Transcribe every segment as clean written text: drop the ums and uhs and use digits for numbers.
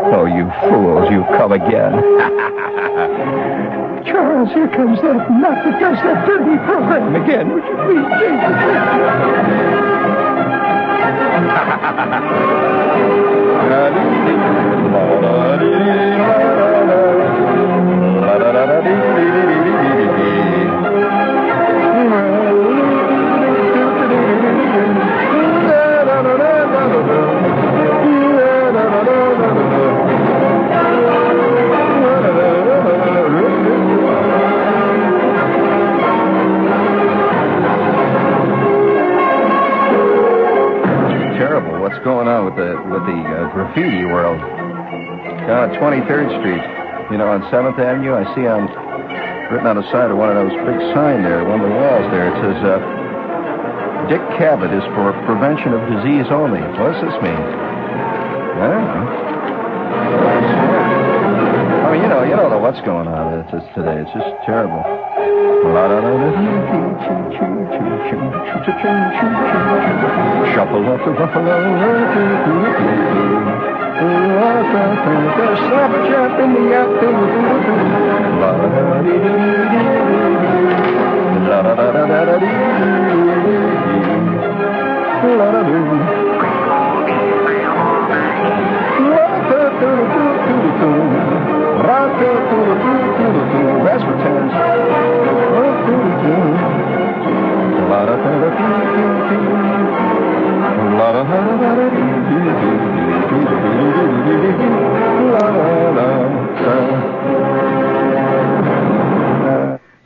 Oh, you fools, you've come again. Charles, here comes that nut that does that dirty program again. Would you please change the What's going on with the graffiti world? Down at 23rd Street, on 7th Avenue, I see written on the side of one of those big sign there, one of the walls there, it says, Dick Cabot is for prevention of disease only. What does this mean? I don't know. I mean, you don't know what's going on today. It's just terrible. Shuffle up the buffalo. There's slapjack in the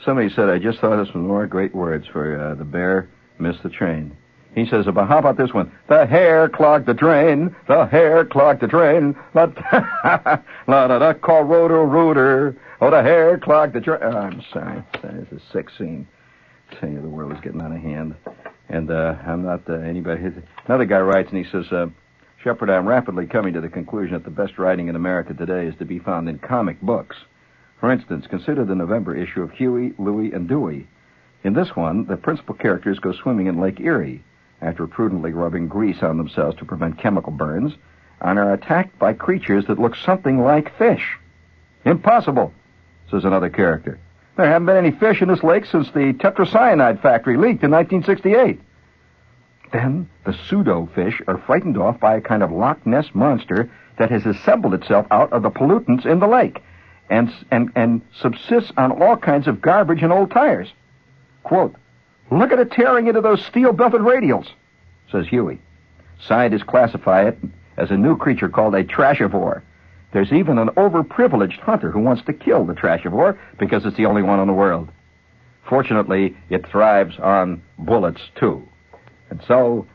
Somebody said, I just thought of some more great words for the bear missed the train. He says, but how about this one? The hare clogged the drain. The hare clogged the drain. La-da-da, call rotor. Oh, the hare clogged the drain. Oh, I'm sorry. It's a sick scene. I tell you, the world is getting out of hand. And I'm not anybody. Another guy writes, and he says, Shepard, I'm rapidly coming to the conclusion that the best writing in America today is to be found in comic books. For instance, consider the November issue of Huey, Louie, and Dewey. In this one, the principal characters go swimming in Lake Erie after prudently rubbing grease on themselves to prevent chemical burns, and are attacked by creatures that look something like fish. Impossible, says another character. There haven't been any fish in this lake since the tetracyanide factory leaked in 1968. Then the pseudo-fish are frightened off by a kind of Loch Ness monster that has assembled itself out of the pollutants in the lake and subsists on all kinds of garbage and old tires. Quote, look at it tearing into those steel-belted radials, says Huey. Scientists classify it as a new creature called a trashivore. There's even an overprivileged hunter who wants to kill the trashivore because it's the only one in the world. Fortunately, it thrives on bullets, too. And so,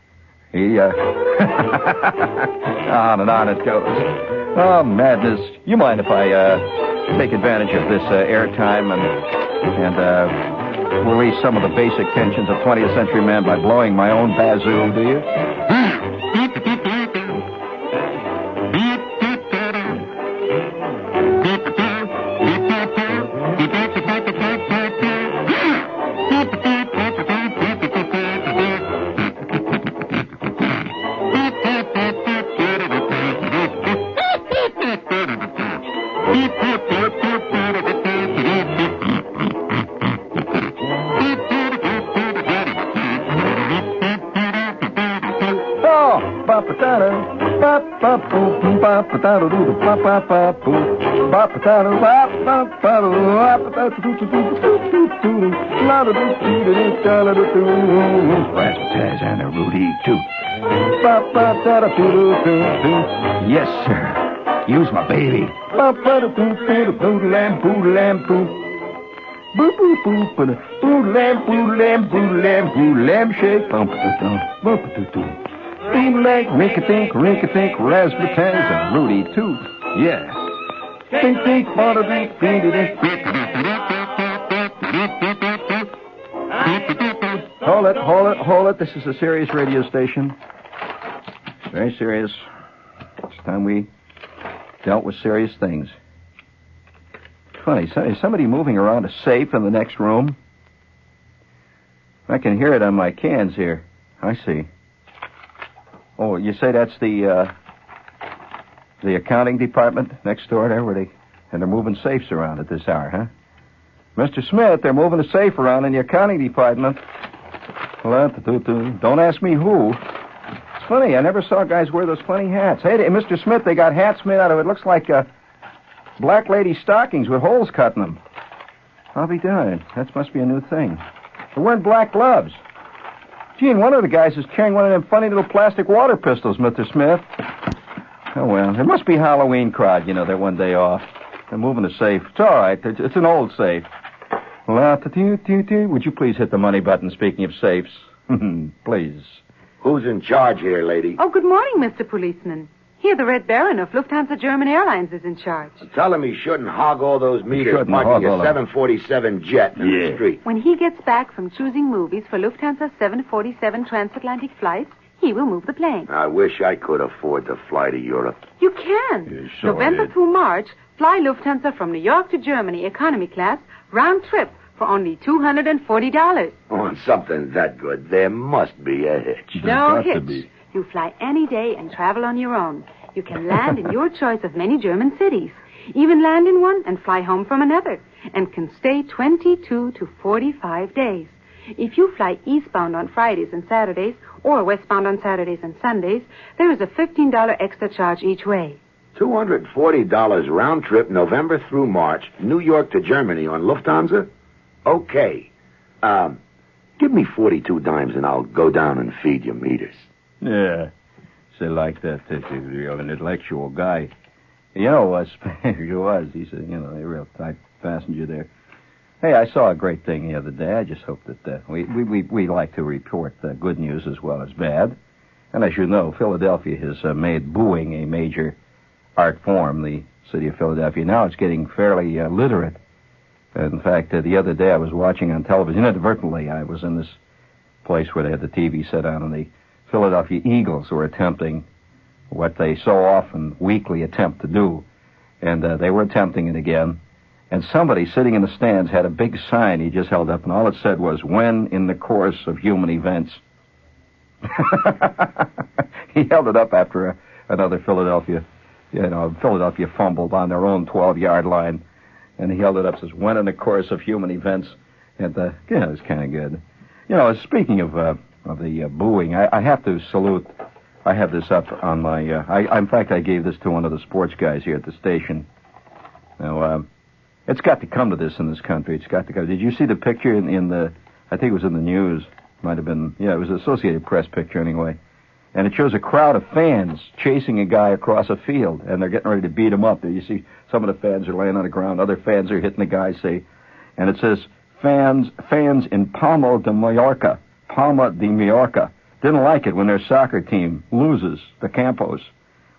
he, on and on it goes. Oh, madness. You mind if I, take advantage of this, airtime and release some of the basic tensions of 20th century man by blowing my own bazoo, do you? Razzmatazz and a Rudy toot. Yes, sir. Use my baby. Bootleg, rink-a-tink, razzmatazz, and Rudy toot. Yeah. Think, Hold it. This is a serious radio station. Very serious. It's time we dealt with serious things. Funny, is somebody moving around a safe in the next room? I can hear it on my cans here. I see. Oh, you say that's the accounting department next door there, and they're moving safes around at this hour, huh? Mr. Smith, they're moving a safe around in the accounting department. Don't ask me who. It's funny, I never saw guys wear those funny hats. Hey, Mr. Smith, they got hats made out of it. Looks like black lady stockings with holes cut in them. I'll be darned. That must be a new thing. They're wearing black gloves. Gee, and one of the guys is carrying one of them funny little plastic water pistols, Mr. Smith. Oh, well, it must be Halloween crowd, their one day off. They're moving a safe. It's all right. It's an old safe. Would you please hit the money button, speaking of safes? Please. Who's in charge here, lady? Oh, good morning, Mr. Policeman. Here, the Red Baron of Lufthansa German Airlines is in charge. Tell him he shouldn't hog all those meters parking a 747 jet in the street. When he gets back from choosing movies for Lufthansa 747 transatlantic flights, he will move the plane. I wish I could afford to fly to Europe. You can. November through March, fly Lufthansa from New York to Germany economy class, round trip, for only $240. On something that good, there must be a hitch. No hitch. You fly any day and travel on your own. You can land in your choice of many German cities. Even land in one and fly home from another. And can stay 22 to 45 days. If you fly eastbound on Fridays and Saturdays, or westbound on Saturdays and Sundays, there is a $15 extra charge each way. $240 round trip, November through March, New York to Germany on Lufthansa? Okay. Give me 42 dimes and I'll go down and feed your meters. Yeah. Say like that, you're an intellectual guy. He was. He said, a real tight passenger there. Hey, I saw a great thing the other day. I just hope that we like to report good news as well as bad. And as you know, Philadelphia has made booing a major art form, the city of Philadelphia. Now it's getting fairly literate. In fact, the other day I was watching on television, inadvertently, I was in this place where they had the TV set on, and the Philadelphia Eagles were attempting what they so often weekly attempt to do. And they were attempting it again. And somebody sitting in the stands had a big sign he just held up, and all it said was, "When in the course of human events." He held it up after another Philadelphia fumbled on their own 12-yard line. And he held it up, says, "When in the course of human events." And, it was kind of good. Speaking of the booing, I have to salute. I have this up on my, in fact, I gave this to one of the sports guys here at the station. Now, it's got to come to this in this country. It's got to go. Did you see the picture in the, I think it was in the news. Might have been, it was an Associated Press picture anyway. And it shows a crowd of fans chasing a guy across a field, and they're getting ready to beat him up. You see some of the fans are laying on the ground. Other fans are hitting the guy, and it says, fans in Palma de Mallorca. Didn't like it when their soccer team loses, the Campos.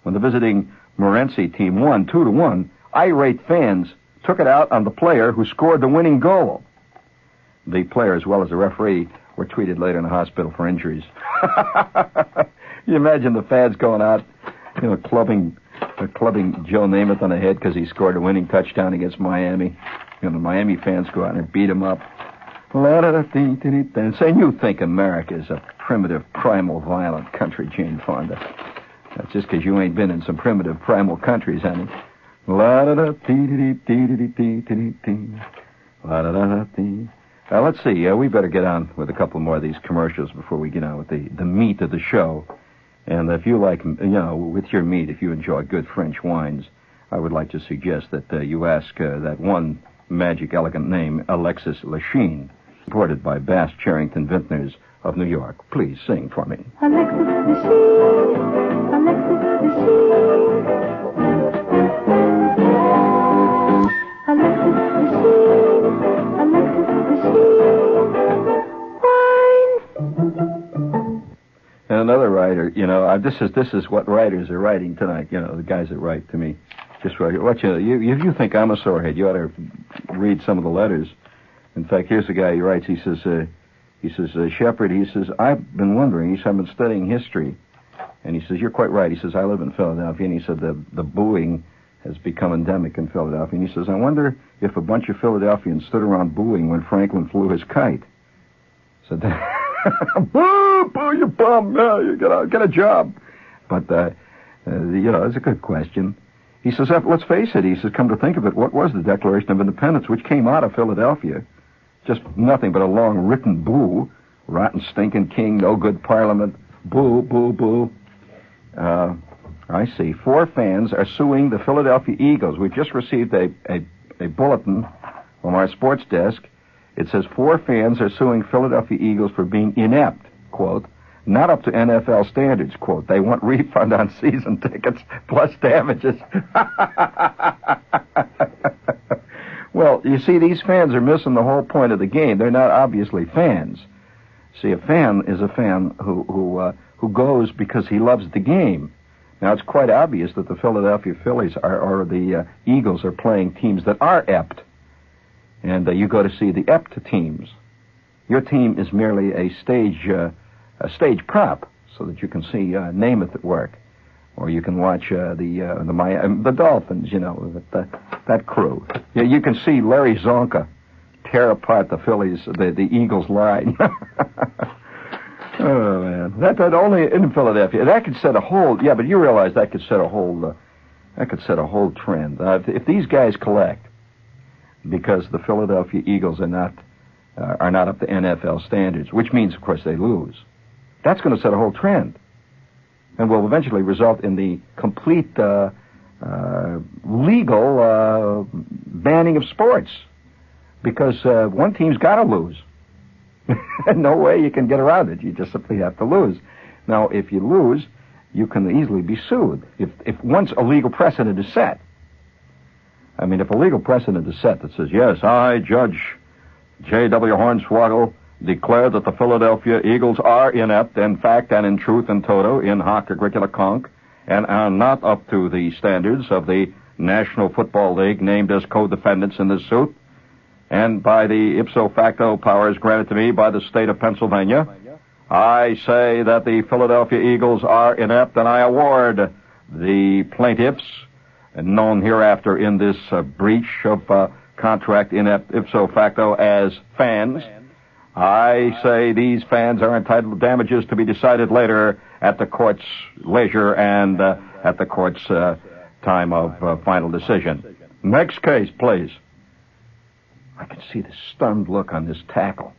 When the visiting Morenci team won 2-1, irate fans took it out on the player who scored the winning goal. The player, as well as the referee, were treated later in the hospital for injuries. You imagine the fans going out, clubbing Joe Namath on the head because he scored a winning touchdown against Miami. The Miami fans go out and beat him up. And saying, you think America is a primitive, primal, violent country, Jane Fonda. That's just because you ain't been in some primitive, primal countries, honey. Let's see. We better get on with a couple more of these commercials before we get on with the meat of the show. And if you like, with your meat, if you enjoy good French wines, I would like to suggest that you ask that one magic, elegant name, Alexis Lachine, imported by Bass Charrington Vintners of New York. Please sing for me. Alexis Lachine, Alexis Lachine, Alexis Lachine, Alexis Lachine, wine. And another writer, this is what writers are writing tonight. The guys that write to me, just write. If you think I'm a sorehead, you ought to read some of the letters. In fact, here's the guy. He writes. He says, Shepard. He says, I've been wondering. He says, I've been studying history, and he says, you're quite right. He says, I live in Philadelphia, and he said the booing has become endemic in Philadelphia. And he says, I wonder if a bunch of Philadelphians stood around booing when Franklin flew his kite. Said, boo, you bum! Yeah, you get a job. But, it's a good question. He says, let's face it, he says, come to think of it, what was the Declaration of Independence, which came out of Philadelphia? Just nothing but a long written boo. Rotten, stinking king, no good parliament. Boo, boo, boo. I see. 4 fans are suing the Philadelphia Eagles. We've just received a bulletin from our sports desk. It says 4 fans are suing Philadelphia Eagles for being inept, quote, not up to NFL standards, quote. They want refund on season tickets plus damages. Well, you see, these fans are missing the whole point of the game. They're not obviously fans. See, a fan is a fan who goes because he loves the game. Now, it's quite obvious that the Philadelphia Phillies or the Eagles are playing teams that are ept. And you go to see the ept teams. Your team is merely a stage prop so that you can see Namath at work. Or you can watch the Dolphins, that crew. Yeah, you can see Larry Zonka tear apart the Phillies, the Eagles line. Oh, man. That only in Philadelphia. That could set a whole... Yeah, but you realize that could set a whole trend. If these guys collect because the Philadelphia Eagles are not up to NFL standards, which means, of course, they lose, that's going to set a whole trend and will eventually result in the complete legal banning of sports because one team's got to lose. No way you can get around it. You just simply have to lose. Now, if you lose, you can easily be sued. If once a legal precedent is set, I mean, if a legal precedent is set that says, yes, I, Judge J.W. Hornswoggle, declare that the Philadelphia Eagles are inept, in fact and in truth and toto, in hoc agricola conc, and are not up to the standards of the National Football League named as co-defendants in this suit, and by the ipso facto powers granted to me by the state of Pennsylvania, I say that the Philadelphia Eagles are inept, and I award the plaintiffs, known hereafter in this breach of contract inept ipso facto as fans. I say these fans are entitled to damages to be decided later at the court's leisure and at the court's time of final decision. Next case, please. I can see the stunned look on this tackle.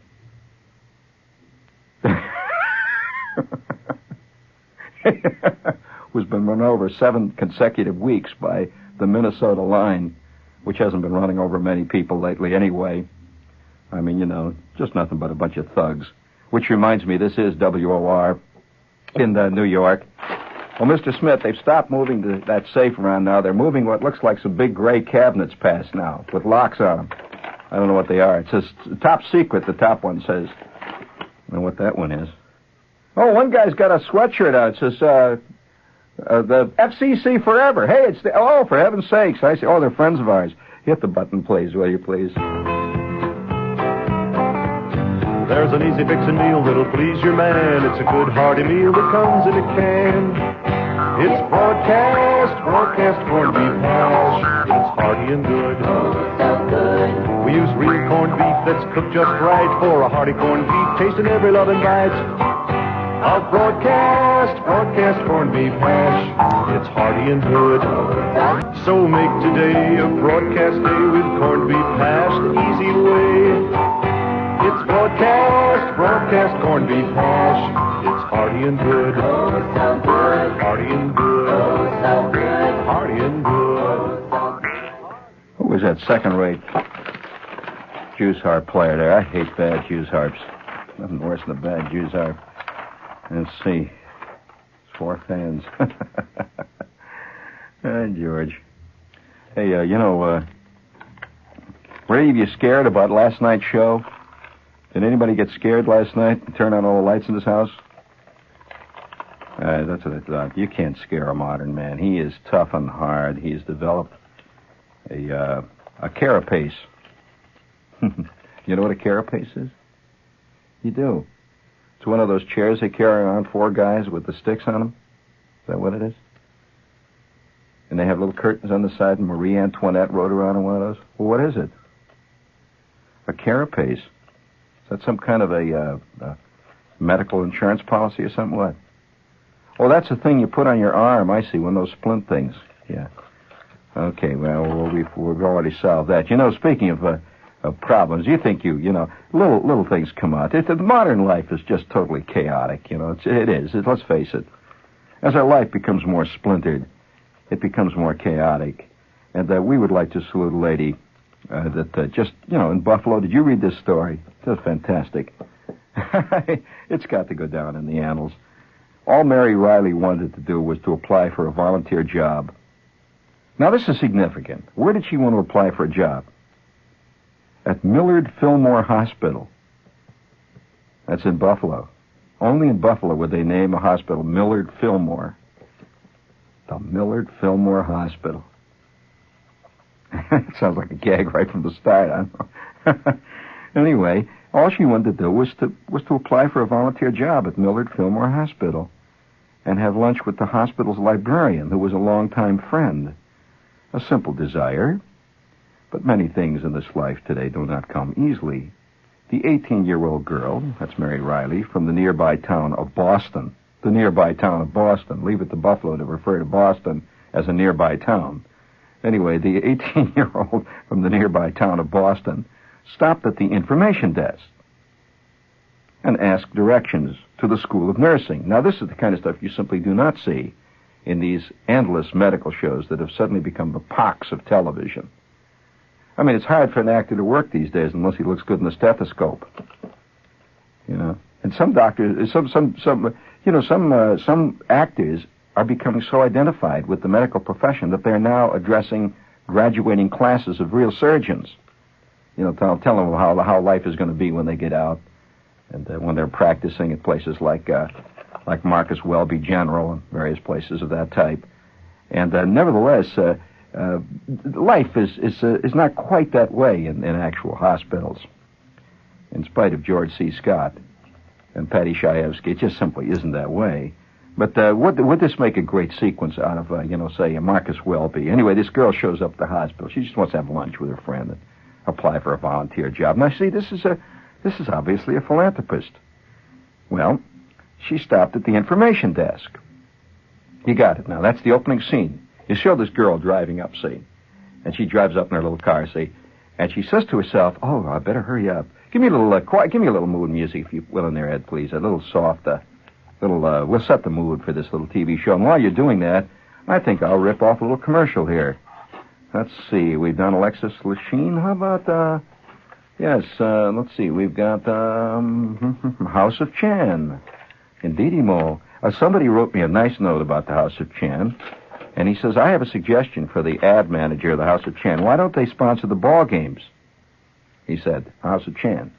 Who's been run over 7 consecutive weeks by the Minnesota line, which hasn't been running over many people lately anyway. I mean, just nothing but a bunch of thugs. Which reminds me, this is WOR in New York. Well, Mr. Smith, they've stopped moving that safe around now. They're moving what looks like some big gray cabinets past now with locks on them. I don't know what they are. It says top secret, the top one says. I don't know what that one is. Oh, one guy's got a sweatshirt on. It says, the FCC forever. Hey, for heaven's sakes. I say, they're friends of ours. Hit the button, please, will you, please? There's an easy fixin' meal that'll please your man. It's a good hearty meal that comes in a can. It's broadcast corned beef hash. It's hearty and good. Oh, so good. We use real corned beef that's cooked just right for a hearty corned beef taste in every loving bite. Of broadcast corned beef hash. It's hearty and good. So make today a broadcast day with corned beef hash the easy way. It's broadcast corned beef hash. It's hearty and good. Oh, so good. Hearty and good. Oh, so good. Hearty and good. Oh, so good. Who was that second-rate juice harp player there? I hate bad juice harps. Nothing worse than a bad juice harp. Let's see. It's 4 fans. George. Hey, were any of you scared about last night's show? Did anybody get scared last night and turn on all the lights in this house? That's what I thought. You can't scare a modern man. He is tough and hard. He's developed a carapace. You know what a carapace is? You do. It's one of those chairs they carry around, 4 guys with the sticks on them. Is that what it is? And they have little curtains on the side, and Marie Antoinette rode around in one of those. Well, what is it? A carapace. Is that some kind of a medical insurance policy or something? What? Oh, that's the thing you put on your arm. I see, one of those splint things. Yeah. Okay, well, we've already solved that. You know, speaking of problems, you think little things come out. Modern life is just totally chaotic, you know. It is. Let's face it. As our life becomes more splintered, it becomes more chaotic. And we would like to salute a lady that just, in Buffalo. Did you read this story? It's fantastic. It's got to go down in the annals. All Mary Riley wanted to do was to apply for a volunteer job. Now, this is significant. Where did she want to apply for a job? At Millard Fillmore Hospital. That's in Buffalo. Only in Buffalo would they name a hospital Millard Fillmore. The Millard Fillmore Hospital. It sounds like a gag right from the start, I know. Anyway, all she wanted to do was to apply for a volunteer job at Millard Fillmore Hospital and have lunch with the hospital's librarian, who was a longtime friend. A simple desire, but many things in this life today do not come easily. The 18-year-old girl, that's Mary Riley, from the nearby town of Boston. The nearby town of Boston. Leave it to Buffalo to refer to Boston as a nearby town. Anyway, the 18-year-old from the nearby town of Boston stopped at the information desk and asked directions to the School of Nursing. Now, this is the kind of stuff you simply do not see in these endless medical shows that have suddenly become the pox of television. I mean, it's hard for an actor to work these days unless he looks good in the stethoscope. And some doctors, some actors are becoming so identified with the medical profession that they're now addressing graduating classes of real surgeons. Tell them how life is going to be when they get out, and when they're practicing at places like Marcus Welby General and various places of that type. And nevertheless, life is not quite that way in actual hospitals. In spite of George C. Scott and Patty Chayefsky, it just simply isn't that way. But would this make a great sequence out of, say, Marcus Welby? Anyway, this girl shows up at the hospital. She just wants to have lunch with her friend and apply for a volunteer job. Now, see, this is obviously a philanthropist. Well, she stopped at the information desk. You got it now. That's the opening scene. You show this girl driving up, see, and she drives up in her little car, see, and she says to herself, "Oh, I better hurry up. Give me a little quiet. Give me a little mood music, if you will, in there, Ed, please. A little soft, we'll set the mood for this little TV show. And while you're doing that, I think I'll rip off a little commercial here. Let's see. We've done Alexis Lachine. How about yes? Let's see. We've got House of Chan. Indeedy Mo. Somebody wrote me a nice note about the House of Chan. And he says, I have a suggestion for the ad manager of the House of Chan. Why don't they sponsor the ball games? He said, House of Chan.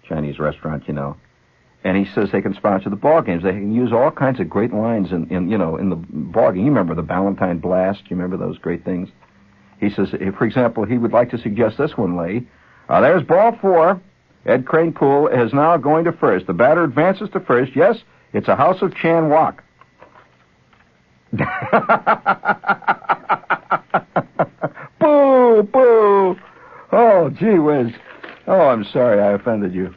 Chinese restaurant, And he says they can sponsor the ball games. They can use all kinds of great lines in the ball game. You remember the Ballantine Blast? You remember those great things? He says, for example, he would like to suggest this one, Lee. There's ball 4. Ed Crane-Poole is now going to first. The batter advances to first. Yes, it's a House of Chan walk. Boo, boo. Oh, gee whiz. Oh, I'm sorry I offended you.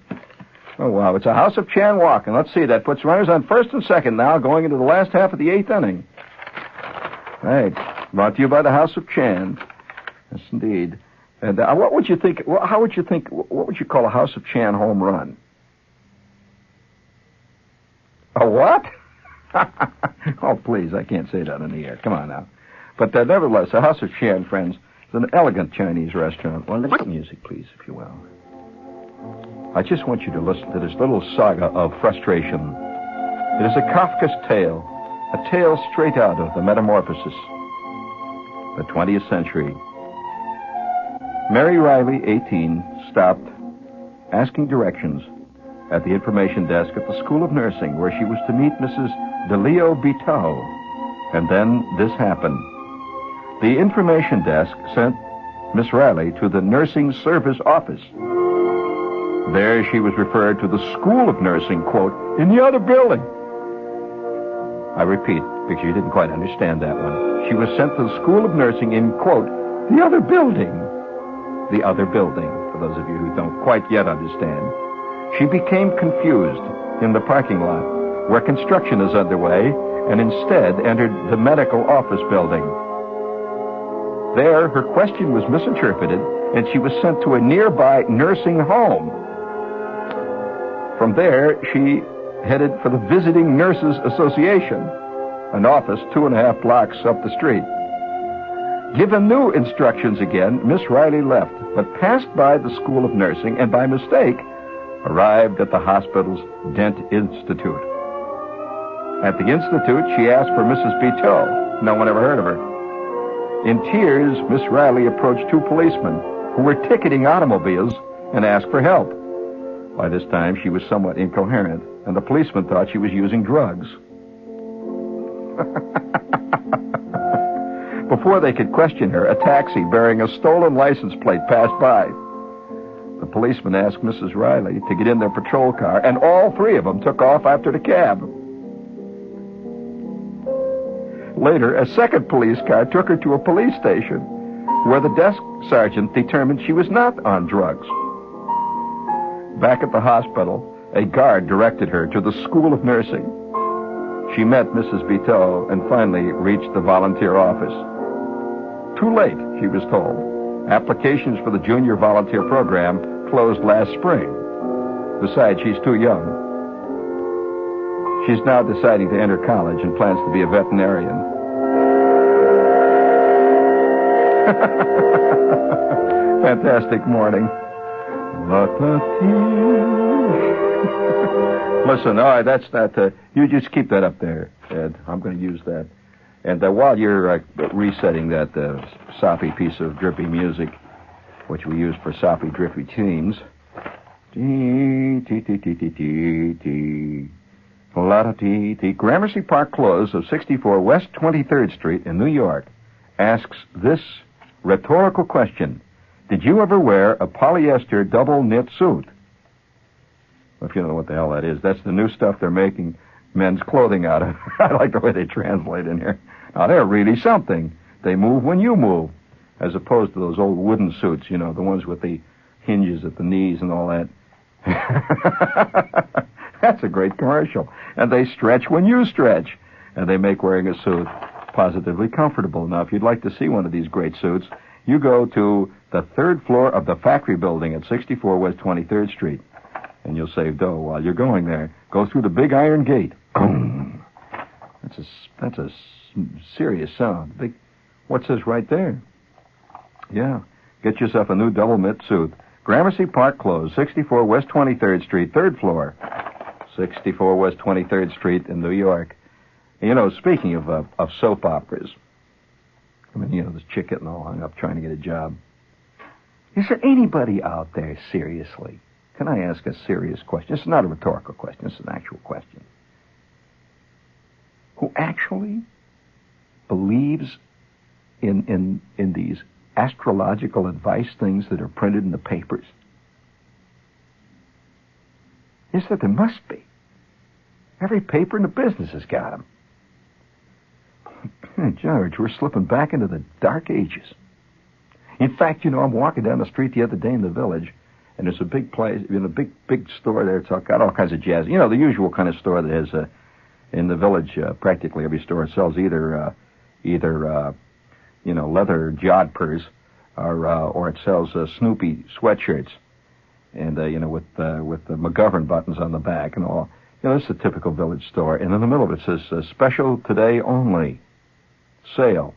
Oh, wow. It's a House of Chan walk. And let's see, that puts runners on first and second now, going into the last half of the 8th inning. Right. Brought to you by the House of Chan. Yes, indeed. And what would you think, what would you call a House of Chan home run? A what? Oh, please, I can't say that in the air. Come on now. But nevertheless, the House of Chan, friends, is an elegant Chinese restaurant. Well, listen to music, please, if you will. I just want you to listen to this little saga of frustration. It is a Kafka's tale, a tale straight out of the Metamorphosis, the 20th century. Mary Riley, 18, stopped, asking directions at the information desk at the School of Nursing, where she was to meet Mrs. DeLeo Bitao. And then this happened. The information desk sent Miss Riley to the Nursing Service Office. There she was referred to the School of Nursing, quote, in the other building. I repeat, because you didn't quite understand that one. She was sent to the School of Nursing in, quote, the other building. The other building, for those of you who don't quite yet understand. She became confused in the parking lot, where construction is underway, and instead entered the medical office building. There, her question was misinterpreted, and she was sent to a nearby nursing home. From there, she headed for the Visiting Nurses Association, an office 2.5 blocks up the street. Given new instructions again, Miss Riley left, but passed by the School of Nursing and by mistake arrived at the hospital's Dent Institute. At the institute, she asked for Mrs. Beteau. No one ever heard of her. In tears, Miss Riley approached 2 policemen who were ticketing automobiles and asked for help. By this time, she was somewhat incoherent, and the policeman thought she was using drugs. Before they could question her, a taxi bearing a stolen license plate passed by. The policeman asked Mrs. Riley to get in their patrol car, and all 3 of them took off after the cab. Later, a second police car took her to a police station, where the desk sergeant determined she was not on drugs. Back at the hospital, a guard directed her to the School of Nursing. She met Mrs. Beteau and finally reached the volunteer office. Too late, she was told. Applications for the junior volunteer program closed last spring. Besides, she's too young. She's now deciding to enter college and plans to be a veterinarian. Fantastic morning. Listen, all right, that's that. You just keep that up there, Ed. I'm going to use that. And while you're resetting that soppy piece of drippy music, which we use for soppy, drippy tunes, Gramercy Park Close of 64 West 23rd Street in New York asks this rhetorical question. Did you ever wear a polyester double knit suit? Well, if you don't know what the hell that is, that's the new stuff they're making men's clothing out of. I like the way they translate in here. Now, they're really something. They move when you move, as opposed to those old wooden suits, you know, the ones with the hinges at the knees and all that. That's a great commercial. And they stretch when you stretch. And they make wearing a suit positively comfortable. Now, if you'd like to see one of these great suits, you go to the 3rd floor of the factory building at 64 West 23rd Street. And you'll save dough while you're going there. Go through the big iron gate. Boom. That's a serious sound. Big. What's this right there? Yeah. Get yourself a new double knit suit. Gramercy Park Close, 64 West 23rd Street, 3rd floor. 64 West 23rd Street in New York. You know, speaking of soap operas, I mean, you know, this chick getting all hung up trying to get a job. Is there anybody out there, seriously? Can I ask a serious question? It's not a rhetorical question. It's an actual question. Who actually believes in these astrological advice things that are printed in the papers? Yes, there must be. Every paper in the business has got them. George, we're slipping back into the dark ages. In fact, you know, I'm walking down the street the other day in the village, and there's a big place, you know, big store there. It's got all kinds of jazz. You know, the usual kind of store that has, in the village, practically every store sells either you know, leather jodhpurs, or it sells Snoopy sweatshirts, and you know, with the McGovern buttons on the back and all. You know, it's a typical village store, and in the middle of it says special today only, sale,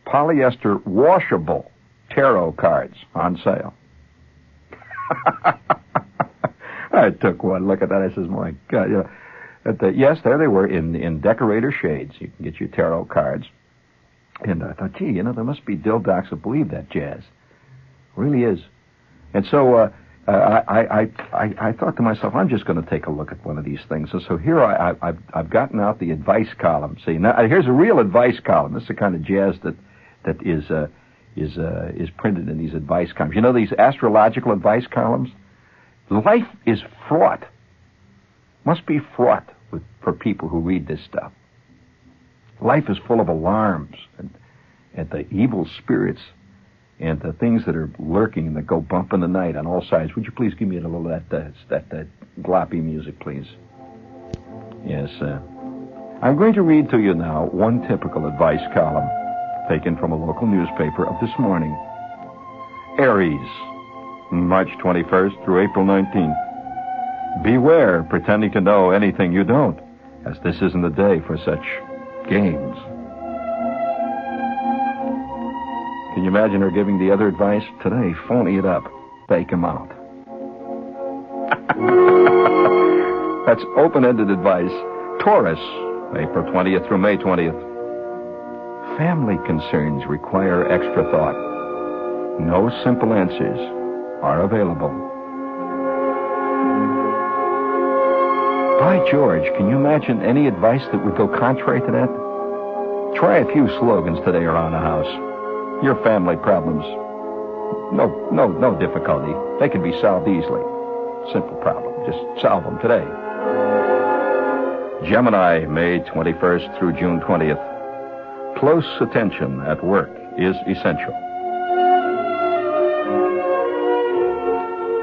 polyester washable tarot cards on sale. I took one look at that. I says, my God, you know, yes, there they were in decorator shades. You can get your tarot cards. And I thought, gee, you know, there must be dildocs that believe that jazz. It really is. And so I thought to myself, I'm just going to take a look at one of these things. And so here I've gotten out the advice column. See, now here's a real advice column. This is the kind of jazz that is printed in these advice columns. You know these astrological advice columns? Life is fraught. Must be fraught for people who read this stuff. Life is full of alarms and the evil spirits and the things that are lurking that go bump in the night on all sides. Would you please give me a little of that gloppy music, please? Yes. I'm going to read to you now one typical advice column taken from a local newspaper of this morning. Aries, March 21st through April 19th. Beware pretending to know anything you don't, as this isn't the day for such games. Can you imagine her giving the other advice? Today, phony it up. Bake him out. That's open-ended advice. Taurus, April 20th through May 20th. Family concerns require extra thought. No simple answers are available. By George, can you imagine any advice that would go contrary to that? Try a few slogans today around the house. Your family problems. No difficulty. They can be solved easily. Simple problem. Just solve them today. Gemini, May 21st through June 20th. Close attention at work is essential.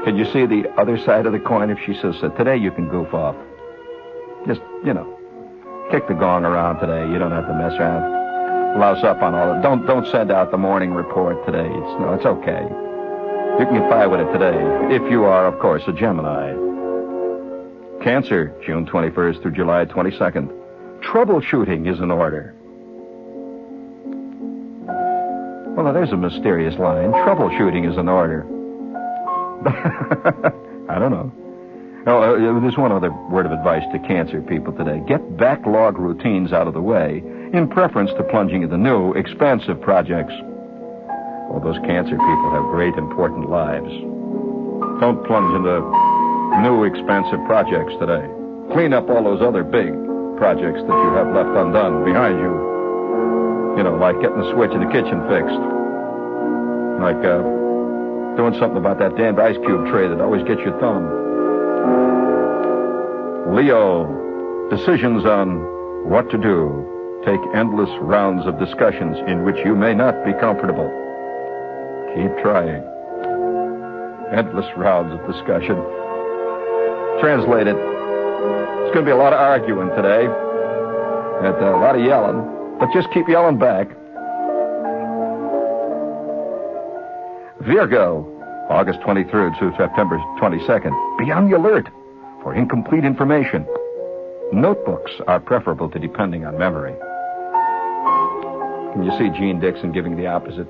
Can you see the other side of the coin if she says that today you can goof off? Just, kick the gong around today. You don't have to mess around. Louse up on all of it. Don't send out the morning report today. It's okay. You can get by with it today, if you are, of course, a Gemini. Cancer, June 21st through July 22nd. Troubleshooting is in order. Well, there's a mysterious line. Troubleshooting is in order. I don't know. Oh, there's one other word of advice to Cancer people today. Get backlog routines out of the way in preference to plunging into new, expansive projects. All those Cancer people have great, important lives. Don't plunge into new, expansive projects today. Clean up all those other big projects that you have left undone behind you. Like getting the switch in the kitchen fixed. Like doing something about that damned ice cube tray that always gets your thumb. Leo, decisions on what to do take endless rounds of discussions in which you may not be comfortable. Keep trying. Endless rounds of discussion. Translate it. It's going to be a lot of arguing today. And a lot of yelling. But just keep yelling back. Virgo, August 23rd to September 22nd. Be on the alert for incomplete information. Notebooks are preferable to depending on memory. Can you see Gene Dixon giving the opposite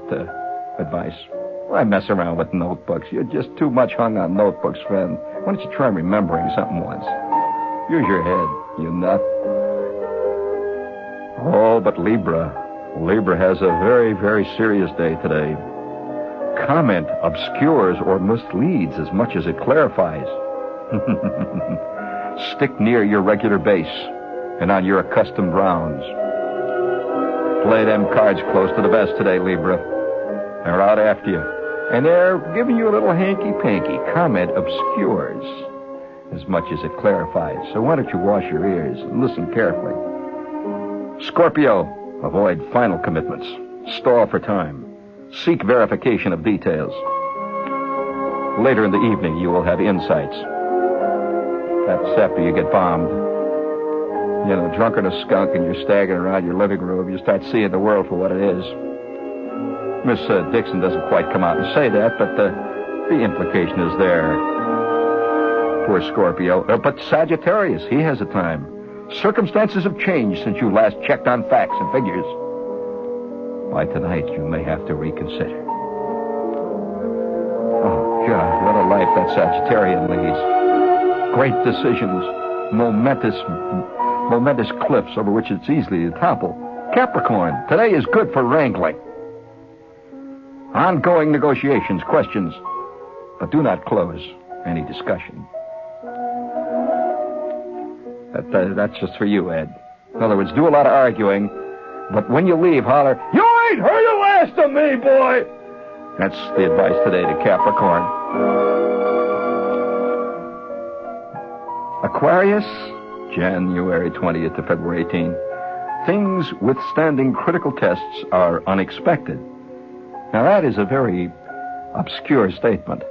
advice? Why mess around with notebooks? You're just too much hung on notebooks, friend. Why don't you try remembering something once? Use your head, you nut. Oh, but Libra. Libra has a very, very serious day today. Comment obscures or misleads as much as it clarifies. Stick near your regular base and on your accustomed rounds. Play them cards close to the vest today, Libra. They're out after you. And they're giving you a little hanky-panky. Comment obscures as much as it clarifies. So why don't you wash your ears and listen carefully. Scorpio, avoid final commitments. Stall for time. Seek verification of details. Later in the evening, you will have insights. That's after you get bombed. Drunk on a skunk and you're staggering around your living room, you start seeing the world for what it is. Miss Dixon doesn't quite come out and say that, but the implication is there. Poor Scorpio. But Sagittarius, he has a time. Circumstances have changed since you last checked on facts and figures. By tonight, you may have to reconsider. Oh, God, what a life that Sagittarian leads. Great decisions, momentous cliffs over which it's easy to topple. Capricorn, today is good for wrangling. Ongoing negotiations, questions, but do not close any discussion. That's just for you, Ed. In other words, do a lot of arguing, but when you leave, holler, "You ain't heard the last of me, boy!" That's the advice today to Capricorn. Aquarius, January 20th to February 18th. Things withstanding critical tests are unexpected. Now, that is a very obscure statement.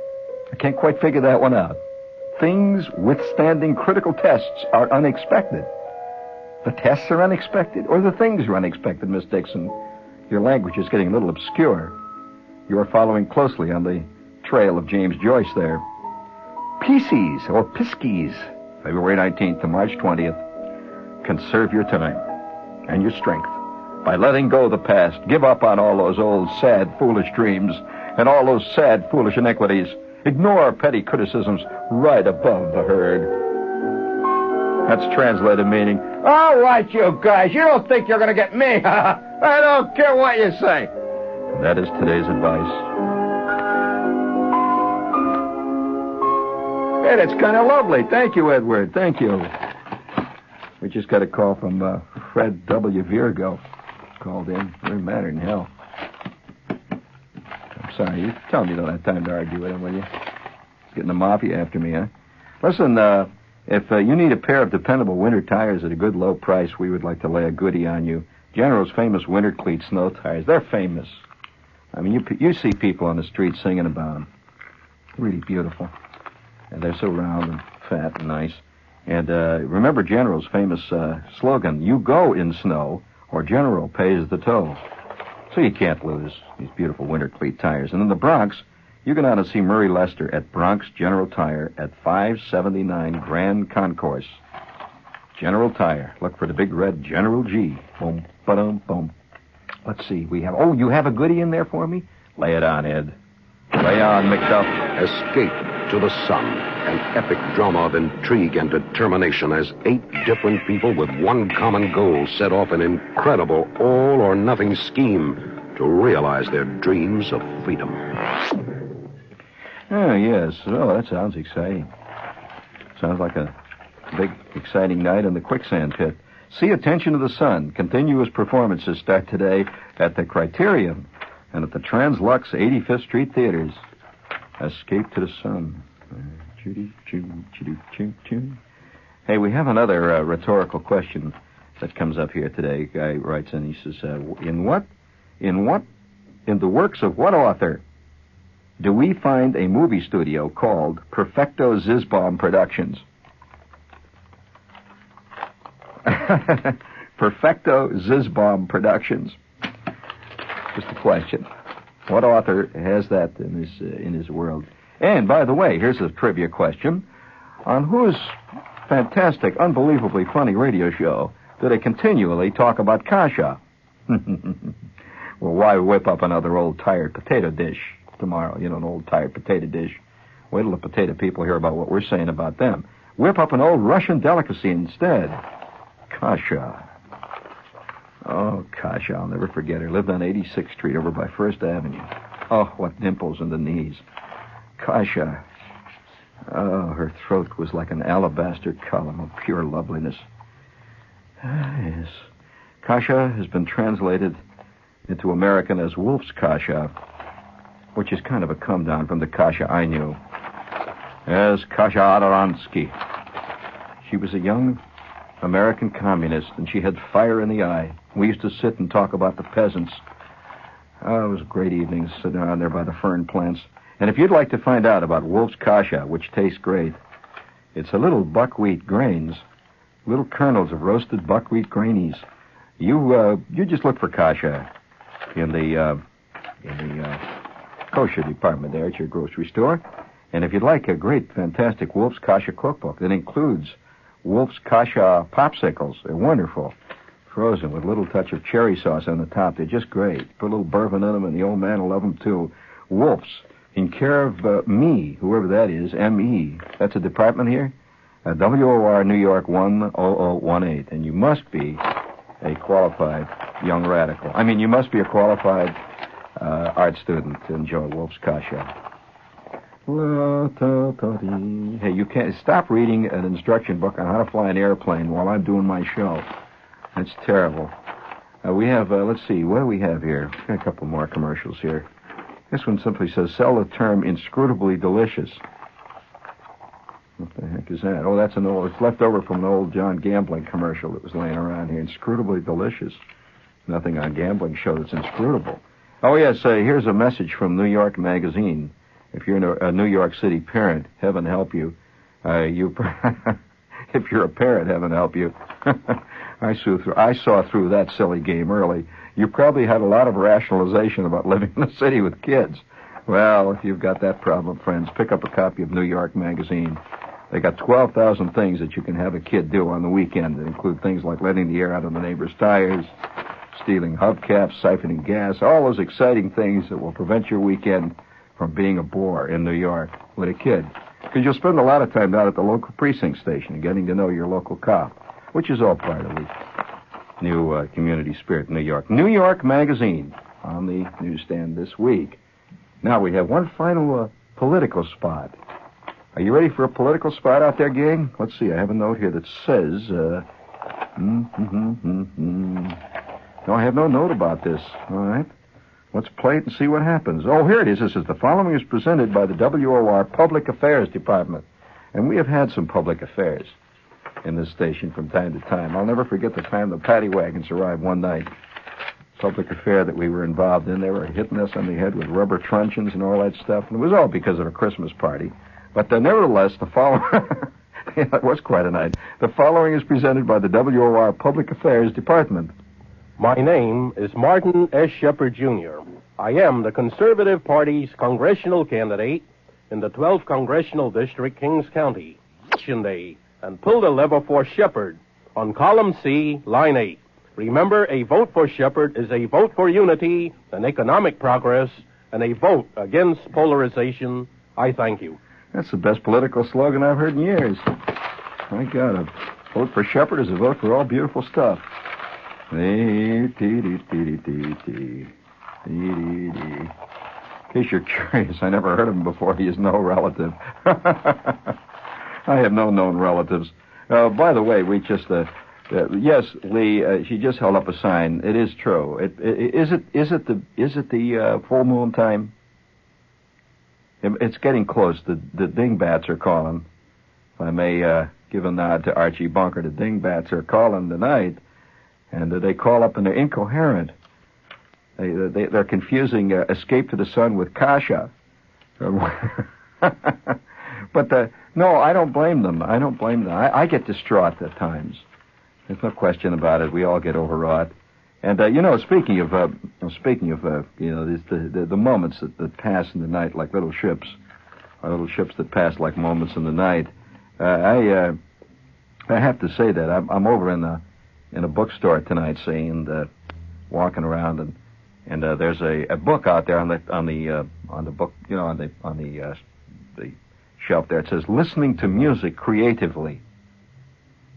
I can't quite figure that one out. Things withstanding critical tests are unexpected. The tests are unexpected, or the things are unexpected, Miss Dixon? Your language is getting a little obscure. You are following closely on the trail of James Joyce there. Pisces, or Pisces, February 19th to March 20th. Conserve your time and your strength by letting go of the past. Give up on all those old, sad, foolish dreams and all those sad, foolish iniquities. Ignore petty criticisms right above the herd. That's translated meaning, all right, you guys, you don't think you're going to get me, huh? I don't care what you say. And that is today's advice. Hey, that's kind of lovely. Thank you, Edward. Thank you. We just got a call from Fred W. Virgo. Called in. Very matter in hell. I'm sorry. You tell me you don't have time to argue with him, will you? Getting the mafia after me, huh? Listen, if you need a pair of dependable winter tires at a good low price, we would like to lay a goodie on you. General's famous winter cleat snow tires. They're famous. I mean, you see people on the street singing about them. Really beautiful. And they're so round and fat and nice. And remember General's famous slogan, you go in snow or General pays the toll. So you can't lose these beautiful winter cleat tires. And in the Bronx, you can out and see Murray Lester at Bronx General Tire at 579 Grand Concourse. General Tire. Look for the big red General G. Boom, ba-dum, boom. Let's see. We have... Oh, you have a goodie in there for me? Lay it on, Ed. Lay on, McDuff. Escape to the Sun. An epic drama of intrigue and determination as 8 different people with one common goal set off an incredible all-or-nothing scheme to realize their dreams of freedom. Oh, yes. Oh, that sounds exciting. Sounds like a big, exciting night in the quicksand pit. See Attention to the Sun. Continuous performances start today at the Criterion and at the Translux 85th Street Theaters. Escape to the Sun. Hey, we have another rhetorical question that comes up here today. A guy writes in, he says, in the works of what author do we find a movie studio called Perfecto Zizbom Productions? Perfecto Zizbom Productions. Just a question. What author has that in his world? And, by the way, here's a trivia question. On whose fantastic, unbelievably funny radio show do they continually talk about kasha? Well, why whip up another old tired potato dish tomorrow? You know, an old tired potato dish. Wait till the potato people hear about what we're saying about them. Whip up an old Russian delicacy instead. Kasha. Oh, Kasha, I'll never forget her. Lived on 86th Street over by First Avenue. Oh, what dimples in the knees. Kasha. Oh, her throat was like an alabaster column of pure loveliness. Yes. Kasha has been translated into American as Wolf's Kasha, which is kind of a come down from the Kasha I knew as Kasha Adaransky. She was a young American communist, and she had fire in the eye. We used to sit and talk about the peasants. Oh, it was great evenings sitting around there by the fern plants. And if you'd like to find out about Wolf's Kasha, which tastes great, it's a little buckwheat grains, little kernels of roasted buckwheat grainies. You just look for Kasha in the kosher department there at your grocery store. And if you'd like a great, fantastic Wolf's Kasha cookbook that includes Wolf's Kasha popsicles, they're wonderful, frozen with a little touch of cherry sauce on the top. They're just great. Put a little bourbon in them, and the old man will love them too. Wolf's, in care of me, whoever that is, M.E. That's a department here? WOR New York 10018. And you must be a qualified young radical. I mean, you must be a qualified art student to enjoy Wolf's Kasha. Hey, you can't stop reading an instruction book on how to fly an airplane while I'm doing my show. That's terrible. We have, let's see, what do we have here? Got a couple more commercials here. This one simply says, sell the term inscrutably delicious. What the heck is that? Oh, that's it's left over from an old John Gambling commercial that was laying around here. Inscrutably delicious. Nothing on gambling show that's inscrutable. Oh, yes, here's a message from New York Magazine. If you're a New York City parent, heaven help you. If you're a parent, heaven help you. I saw through that silly game early. You probably had a lot of rationalization about living in the city with kids. Well, if you've got that problem, friends, pick up a copy of New York Magazine. They got 12,000 things that you can have a kid do on the weekend. That include things like letting the air out of the neighbor's tires, stealing hubcaps, siphoning gas, all those exciting things that will prevent your weekend from being a bore in New York with a kid. Because you'll spend a lot of time down at the local precinct station and getting to know your local cop, which is all part of the new community spirit in New York. New York Magazine on the newsstand this week. Now we have one final political spot. Are you ready for a political spot out there, gang? Let's see, I have a note here that says... No, I have no note about this. All right. Let's play it and see what happens. Oh, here it is. This is the following is presented by the WOR Public Affairs Department. And we have had some public affairs in this station from time to time. I'll never forget the time the paddy wagons arrived one night. Public affair that we were involved in. They were hitting us on the head with rubber truncheons and all that stuff. And it was all because of a Christmas party. But nevertheless, the following... yeah, it was quite a night. The following is presented by the WOR Public Affairs Department. My name is Martin S. Shepard, Jr. I am the Conservative Party's congressional candidate in the 12th Congressional District, Kings County. Election Day, and pull the lever for Shepard on column C, line 8. Remember, a vote for Shepard is a vote for unity and economic progress and a vote against polarization. I thank you. That's the best political slogan I've heard in years. My God, a vote for Shepard is a vote for all beautiful stuff. In case you're curious, I never heard of him before. He is no relative. I have no known relatives. By the way, we just... yes, Lee, she just held up a sign. It is true. Is it the full moon time? It's getting close. The dingbats are calling. If I may give a nod to Archie Bunker, the dingbats are calling tonight, and they call up and they're incoherent. They're confusing Escape to the Sun with Kasha. But no, I don't blame them. I get distraught at times. There's no question about it. We all get overwrought. And speaking of the moments that pass in the night like little ships, or little ships that pass like moments in the night. I have to say that I'm over in a bookstore tonight, walking around, and there's a book out there on the book, on the shelf there. It says "Listening to Music Creatively."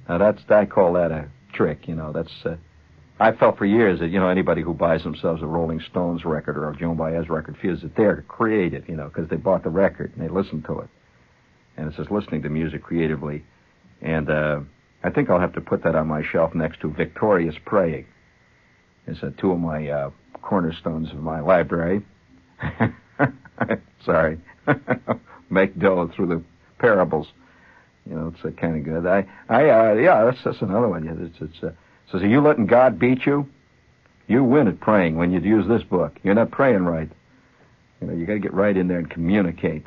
Now I call that a trick. I felt for years that, anybody who buys themselves a Rolling Stones record or a Joan Baez record feels that they're creative, because they bought the record and they listened to it. And it says listening to music creatively. And I think I'll have to put that on my shelf next to Victorious Praying. It's two of my cornerstones of my library. Sorry. Make dough through the parables. It's kind of good. That's another one. It says, are you letting God beat you? You win at praying when you use this book. You're not praying right. You got to get right in there and communicate.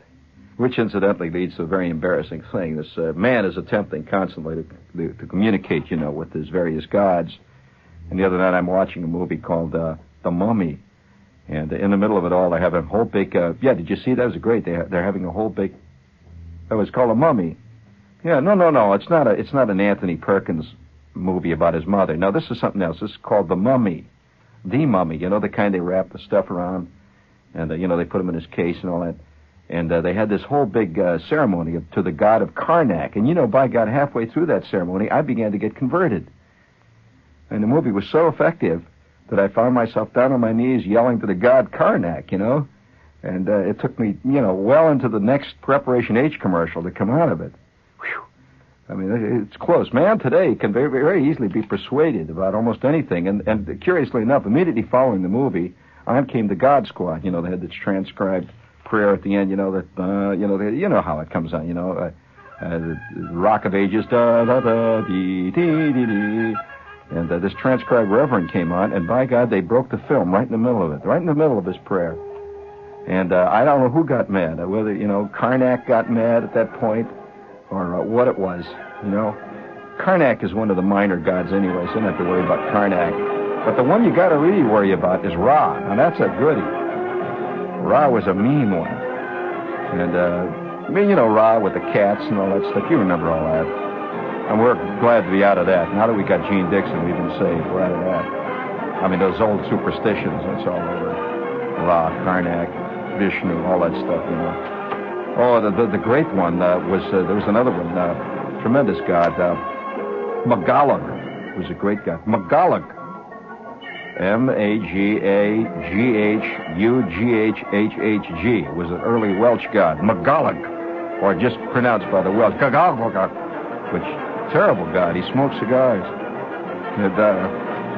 Which incidentally leads to a very embarrassing thing. This man is attempting constantly to communicate, with his various gods. And the other night I'm watching a movie called The Mummy. And in the middle of it all, they're having a whole big... did you see that? It was great. They're having a whole big... It was called A Mummy. Yeah, no. It's not an Anthony Perkins movie about his mother. No, this is something else. This is called The Mummy. The Mummy. The kind they wrap the stuff around. And, they put him in his case and all that. And they had this whole big ceremony to the god of Karnak. And, by God, halfway through that ceremony, I began to get converted. And the movie was so effective that I found myself down on my knees yelling to the god Karnak, And it took me, well into the next Preparation H commercial to come out of it. Whew. I mean, it's close. Man today can very, very easily be persuaded about almost anything. And curiously enough, immediately following the movie, on came the God Squad. They had this transcribed prayer at the end, how it comes on, the Rock of Ages, da-da-da-dee-dee-dee-dee. And this transcribed reverend came on, and by God, they broke the film right in the middle of it, right in the middle of his prayer. And I don't know who got mad, whether, Karnak got mad at that point, or what it was, Karnak is one of the minor gods anyway, so you don't have to worry about Karnak. But the one you got to really worry about is Ra. Now, that's a goodie. Ra was a mean one. And, Ra with the cats and all that stuff. You remember all that. And we're glad to be out of that. Now that we got Gene Dixon, we've been saved. We're out of that. I mean, those old superstitions, that's all over. Ra, Karnak, Vishnu, all that stuff, Oh, the great one there was another one, tremendous god, Magalog was a great god. Magalog. Magaghghghg was an early Welsh god. Magalog, or just pronounced by the Welsh, which terrible god. He smoked cigars, and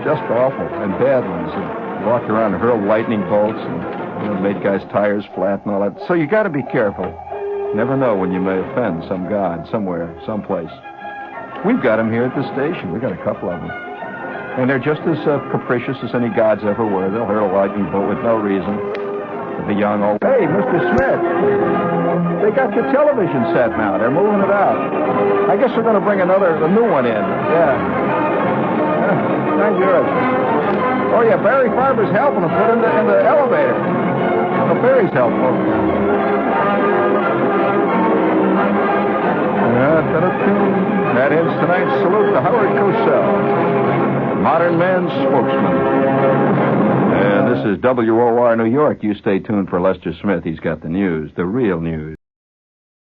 just awful and bad ones. And walked around and hurled lightning bolts and made guys' tires flat and all that. So you got to be careful. Never know when you may offend some god somewhere, someplace. We've got them here at the station. We've got a couple of them. And they're just as capricious as any gods ever were. They'll hurl a lightning bolt with no reason. The young old... Hey, Mr. Smith. They got the television set now. They're moving it out. I guess they're going to bring a new one in. Yeah. Thank you. Oh, yeah, Barry Farber's helping them put in the elevator. Oh, Barry's helping them. That ends tonight's salute to Howard Cosell, Modern Man's spokesman. And this is WOR New York. You stay tuned for Lester Smith. He's got the news, the real news.